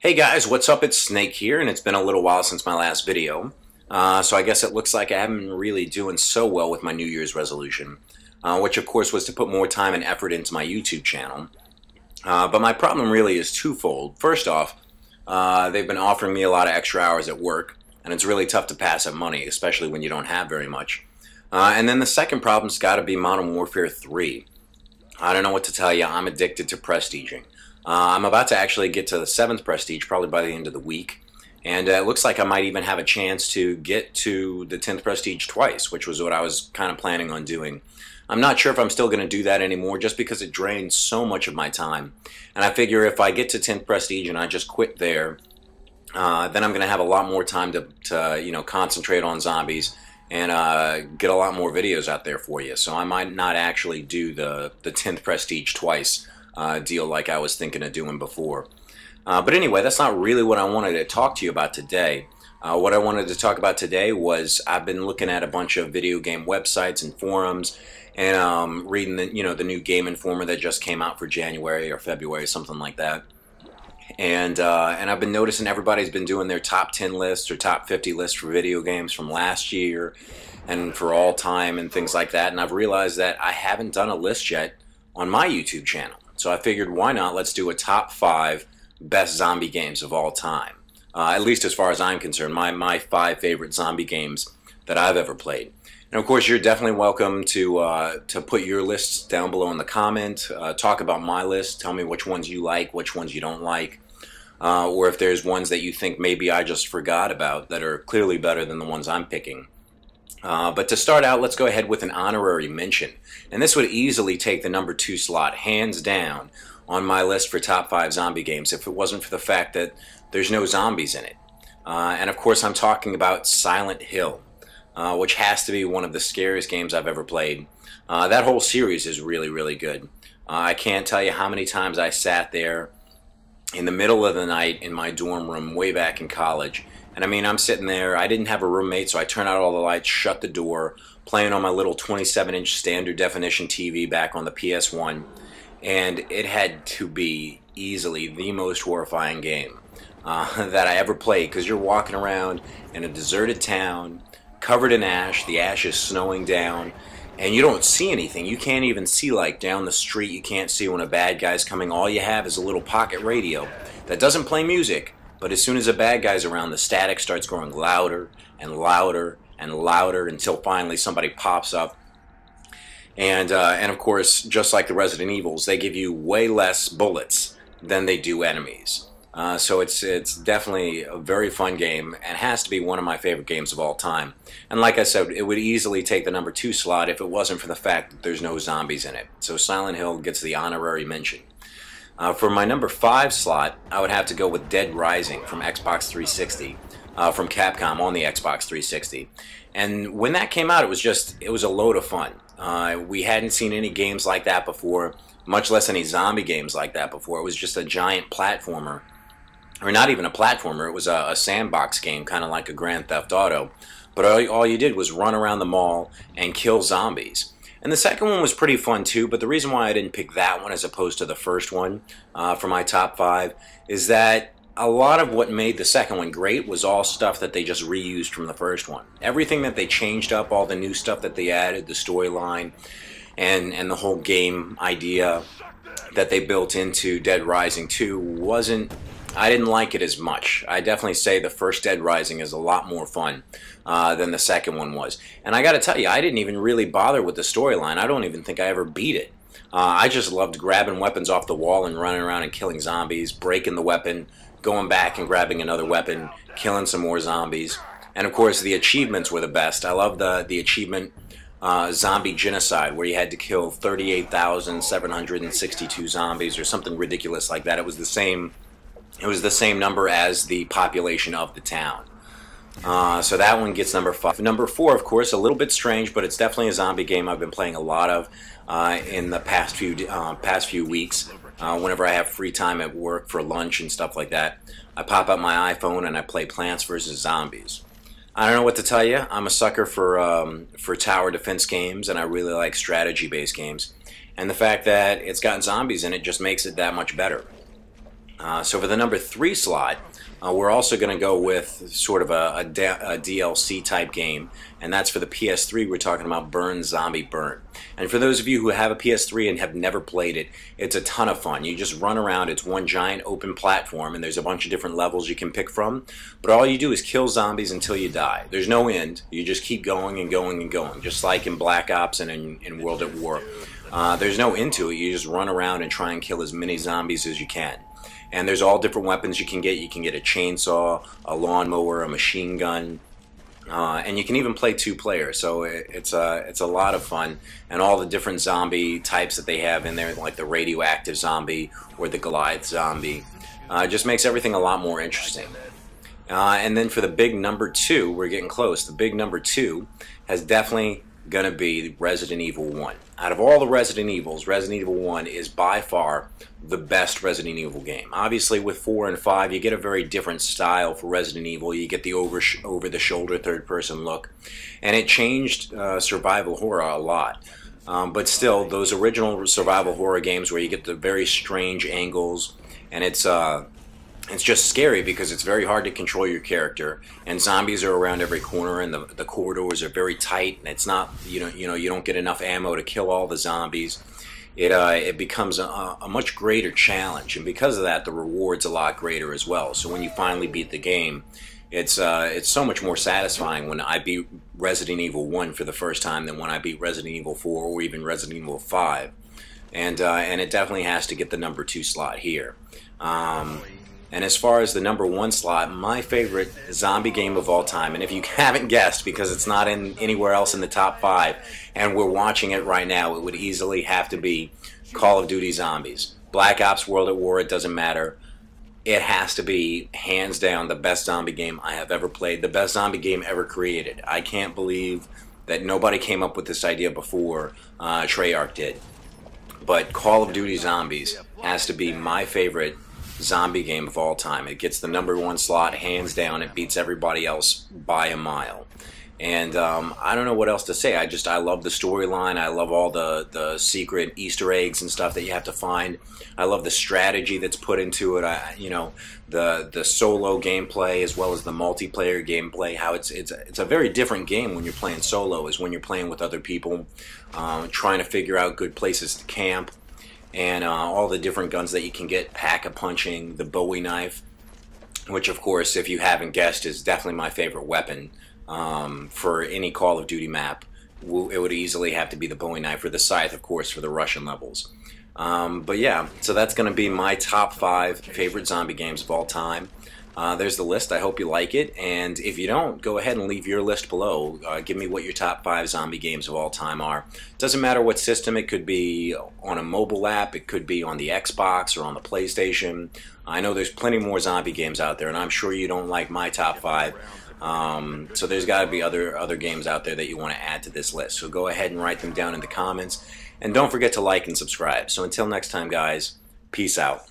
Hey guys, what's up? It's Snake here, and it's been a little while since my last video. So I guess it looks like I haven't been really doing so well with my New Year's resolution, which of course was to put more time and effort into my YouTube channel. But my problem really is twofold. First off, they've been offering me a lot of extra hours at work, and it's really tough to pass up money, especially when you don't have very much. And then the second problem's got to be Modern Warfare 3. I don't know what to tell you. I'm addicted to prestiging. I'm about to actually get to the 7th prestige probably by the end of the week. And it looks like I might even have a chance to get to the 10th prestige twice, which was what I was kind of planning on doing. I'm not sure if I'm still going to do that anymore just because it drains so much of my time. And I figure if I get to 10th prestige and I just quit there, then I'm going to have a lot more time to concentrate on zombies and get a lot more videos out there for you. So I might not actually do the 10th prestige twice deal like I was thinking of doing before. But anyway, that's not really what I wanted to talk to you about today. What I wanted to talk about today was I've been looking at a bunch of video game websites and forums and reading the new Game Informer that just came out for January or February, something like that. And I've been noticing everybody's been doing their top 10 lists or top 50 lists for video games from last year and for all time and things like that. And I've realized that I haven't done a list yet on my YouTube channel. So I figured, why not? Let's do a top 5 best zombie games of all time. At least as far as I'm concerned, my 5 favorite zombie games that I've ever played. And of course, you're definitely welcome to put your lists down below in the comment. Talk about my list. Tell me which ones you like, which ones you don't like. Or if there's ones that you think maybe I just forgot about that are clearly better than the ones I'm picking. But to start out, let's go ahead with an honorary mention. And this would easily take the number 2 slot, hands down, on my list for top 5 zombie games if it wasn't for the fact that there's no zombies in it. And of course, I'm talking about Silent Hill, which has to be one of the scariest games I've ever played. That whole series is really, really good. I can't tell you how many times I sat there in the middle of the night in my dorm room way back in college. And I mean, I'm sitting there, I didn't have a roommate, so I turned out all the lights, shut the door, playing on my little 27-inch standard definition TV back on the PS1. And it had to be easily the most horrifying game that I ever played, because you're walking around in a deserted town, covered in ash, the ash is snowing down, and you don't see anything. You can't even see, like, down the street. You can't see when a bad guy's coming. All you have is a little pocket radio that doesn't play music, but as soon as a bad guy's around, the static starts growing louder and louder and louder until finally somebody pops up. And of course, just like the Resident Evils, they give you way less bullets than they do enemies. So it's definitely a very fun game and has to be one of my favorite games of all time. And like I said, it would easily take the number 2 slot if it wasn't for the fact that there's no zombies in it. So Silent Hill gets the honorary mention. For my number 5 slot, I would have to go with Dead Rising from Xbox 360, from Capcom on the Xbox 360. And when that came out, it was a load of fun. We hadn't seen any games like that before, much less any zombie games like that before. It was just a giant platformer. Or not even a platformer, it was a sandbox game, kind of like a Grand Theft Auto. But all you did was run around the mall and kill zombies. And the second one was pretty fun too, but the reason why I didn't pick that one as opposed to the first one for my top 5 is that a lot of what made the second one great was all stuff that they just reused from the first one. Everything that they changed up, all the new stuff that they added, the storyline, and the whole game idea that they built into Dead Rising 2 I didn't like it as much. I definitely say the first Dead Rising is a lot more fun than the second one was. And I gotta tell you, I didn't even really bother with the storyline. I don't even think I ever beat it. I just loved grabbing weapons off the wall and running around and killing zombies, breaking the weapon, going back and grabbing another weapon, killing some more zombies. And of course, the achievements were the best. I love the achievement Zombie Genocide, where you had to kill 38,762 zombies or something ridiculous like that. It was the same number as the population of the town. So that one gets number 5. Number 4, of course, a little bit strange, but it's definitely a zombie game I've been playing a lot of in the past few weeks. Whenever I have free time at work for lunch and stuff like that, I pop up my iPhone and I play Plants vs. Zombies. I don't know what to tell you. I'm a sucker for tower defense games, and I really like strategy-based games. And the fact that it's got zombies in it just makes it that much better. So for the number 3 slot, we're also going to go with sort of a DLC type game, and that's for the PS3. We're talking about Burn Zombie Burn. And for those of you who have a PS3 and have never played it, it's a ton of fun. You just run around. It's one giant open platform, and there's a bunch of different levels you can pick from. But all you do is kill zombies until you die. There's no end. You just keep going and going and going, just like in Black Ops and in World at War. There's no end to it. You just run around and try and kill as many zombies as you can. And there's all different weapons you can get. You can get a chainsaw, a lawnmower, a machine gun, and you can even play 2 players. So it's a lot of fun. And all the different zombie types that they have in there, like the radioactive zombie or the Goliath zombie, just makes everything a lot more interesting. And then for the big number 2, we're getting close. The big number 2 has definitely going to be Resident Evil 1. Out of all the Resident Evils, Resident Evil 1 is by far the best Resident Evil game. Obviously with 4 and 5 you get a very different style for Resident Evil. You get the over-the-shoulder third-person look, and it changed survival horror a lot. But still, those original survival horror games where you get the very strange angles, and it's just scary because it's very hard to control your character, and zombies are around every corner, and the corridors are very tight, and it's not, you don't get enough ammo to kill all the zombies. It becomes a much greater challenge, and because of that, the reward's a lot greater as well. So when you finally beat the game, it's so much more satisfying when I beat Resident Evil 1 for the first time than when I beat Resident Evil 4 or even Resident Evil 5. And it definitely has to get the number 2 slot here. And as far as the number 1 slot, my favorite zombie game of all time, and if you haven't guessed because it's not in anywhere else in the top 5, and we're watching it right now, it would easily have to be Call of Duty Zombies. Black Ops, World at War, it doesn't matter. It has to be, hands down, the best zombie game I have ever played, the best zombie game ever created. I can't believe that nobody came up with this idea before Treyarch did. But Call of Duty Zombies has to be my favorite zombie game of all time. It gets the number 1 slot hands down. It beats everybody else by a mile. And I don't know what else to say. I love the storyline. I love all the secret Easter eggs and stuff that you have to find. I love the strategy that's put into it. The solo gameplay as well as the multiplayer gameplay. How it's a very different game when you're playing solo as when you're playing with other people, trying to figure out good places to camp. And all the different guns that you can get, pack-a-punching, the Bowie knife, which of course, if you haven't guessed, is definitely my favorite weapon for any Call of Duty map. It would easily have to be the Bowie knife, or the scythe, of course, for the Russian levels. But yeah, so that's going to be my top 5 favorite zombie games of all time. There's the list. I hope you like it, and if you don't, go ahead and leave your list below. Give me what your top 5 zombie games of all time are. Doesn't matter what system. It could be on a mobile app, it could be on the Xbox or on the PlayStation. I know there's plenty more zombie games out there, and I'm sure you don't like my top 5. So there's got to be other games out there that you want to add to this list. So go ahead and write them down in the comments, and don't forget to like and subscribe. So until next time, guys, peace out.